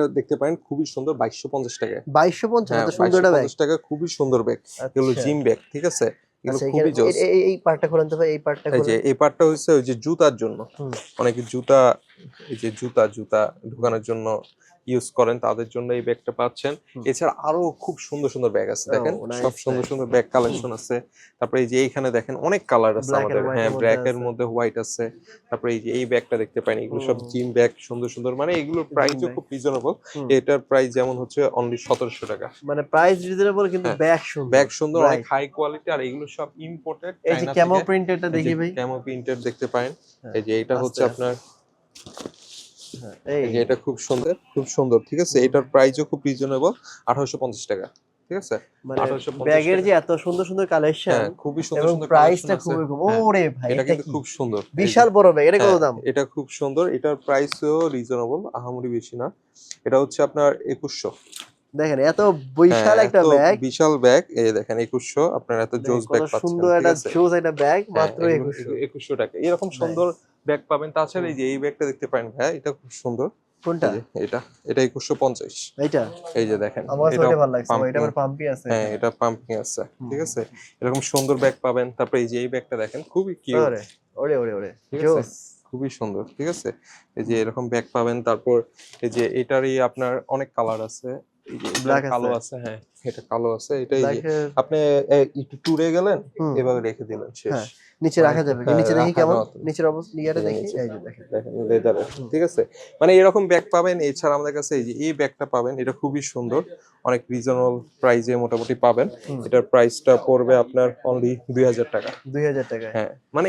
ব্যাগটা দেখতে পারেন খুবই সুন্দর 2250 টাকায়। 2250 হ্যাঁ এত সুন্দর একটা ব্যাগ। 2250 টাকা খুবই সুন্দর ব্যাগ। এগুলো আচ্ছা জিম ব্যাগ, ঠিক আছে? এগুলো আচ্ছা, খুবই জোস। এই পার্টটা খোলেন তো ভাই, এই পার্টটা এই যে খোলেন। এই পার্টটা হচ্ছে ওই যে জুতার জন্য। হুম। অনেকে জুতা, এই যে জুতা ঢোকানোর জন্য ইউজ করেন, তাদের জন্য এই ব্যাগটা পাচ্ছেন। হুম। এছাড়া আরো খুব সুন্দর সুন্দর ব্যাগ আছে, ও দেখেন সব নাইস সুন্দর নাইস। সুন্দর ব্যাগ কালেকশন আছে। তারপরে এই যে এইখানে দেখেন অনেক কালার আছে ব্ল্যাক এন্ড আমাদের। হোয়াইট হ্যাঁ এর মধ্যে ব্ল্যাক এর আছে। মধ্যে হোয়াইট আছে। তারপরে এই যে এই ব্যাগটা দেখতে পারেন, এগুলো সব হুম। জিম ব্যাগ সুন্দর সুন্দর, মানে এগুলোর জিম প্রাইসও ব্যাগ। খুব রিজনেবল। হুম। এটার প্রাইস যেমন হচ্ছে অনলি 1700 টাকা। মানে প্রাইস রিজনেবল কিন্তু হ্যাঁ ব্যাগ সুন্দর। ব্যাগ সুন্দর, অনেক রাইট। হাই কোয়ালিটি, আর এগুলো সব ইম্পোর্টেড এই যে চায়না ক্যামো থেকে। প্রিন্টেরটা এই যে দেখি ভাই। ক্যামো প্রিন্টেড দেখতে পারেন। হ্যাঁ, এই যে এটা আস্তে হচ্ছে আস্তে। আপনার, হ্যাঁ, এই যে এটা খুব সুন্দর, খুব সুন্দর, ঠিক আছে? হুম। এটার প্রাইসও খুব রিজনেবল, 1850 টাকা, ঠিক আছে? মানে 1850 ব্যাগের টাকা। যে এত সুন্দর সুন্দর কালেকশন হ্যাঁ খুবই সুন্দর এবং সুন্দর কালেকশন প্রাইসটা আছে। খুবই কম। হ্যাঁ ওরে ভাই এটা এটা কিন্তু কি খুব সুন্দর, এই যে বিশাল বড় ব্যাগ, এটা কত হ্যাঁ দাম? এটা খুব সুন্দর, এটার প্রাইসও রিজনেবল, আহামরি বেশি না। এটা হচ্ছে আপনার 2100। দেখেন এত হ্যাঁ বিশাল একটা এত ব্যাগ। বিশাল ব্যাগ, এই যে দেখেন 2100, আপনার এত দেখেন জোস কত ব্যাগ পাচ্ছেন, সুন্দর ঠিক একটা আছে? জোস একটা ব্যাগ, হ্যাঁ মাত্র এগুলো 2100। 2100 টাকা এরকম সুন্দর নাইস। ব্যাগ পাবেন। তাছাড়া এই যে এই ব্যাগটা দেখতে পারেন ভাই, এটা খুব সুন্দর। কোনটা? এই যে এটা 2150। এইটা এই যে দেখেন আমার কাছে এটা ওইটা ভালো লাগছে, ওইটা পাম্পিং। আবার পাম্পি আছে হ্যাঁ এখানে। এটা পাম্পিং আছে, হুম। ঠিক আছে? এরকম সুন্দর ব্যাগ পাবেন। তারপরে এই যে এই ব্যাগটা দেখেন খুবই কিউট, ওরে ওরে ওরে ওরে ঠিক আছে? জোস। খুবই সুন্দর, ঠিক আছে? এই যে এরকম ব্যাগ পাবেন। তারপর এই যে এটারই আপনার অনেক কালার আছে। এই যে এটার ব্ল্যাক কালো আছে। আছে, হ্যাঁ এটা কালো আছে। এটা এই যে ব্ল্যাক। আপনি একটু ট্যুরে গেলেন, হুম। এভাবে রেখে দিলেন, শেষ। হ্যাঁ, নিচে অনেক রাখা যাবে কি? হ্যাঁ নিচে দেখি রাখা কেমন? যাওয়া তো। নিচের অবস্থা ইয়াটা এই যে দেখি। নিচে এই যে দেখেন। দেখেন লেদারের, হুম। ঠিক আছে? মানে এরকম ব্যাগ পাবেন। এছাড়া আমাদের কাছে এই যে এই ব্যাগটা পাবেন, এটা খুবই সুন্দর, অনেক রিজনেবল প্রাইসে মোটামুটি পাবেন। হুম। এটার প্রাইসটা পড়বে আপনার অনলি 2000 টাকা। 2000 টাকায়। হ্যাঁ মানে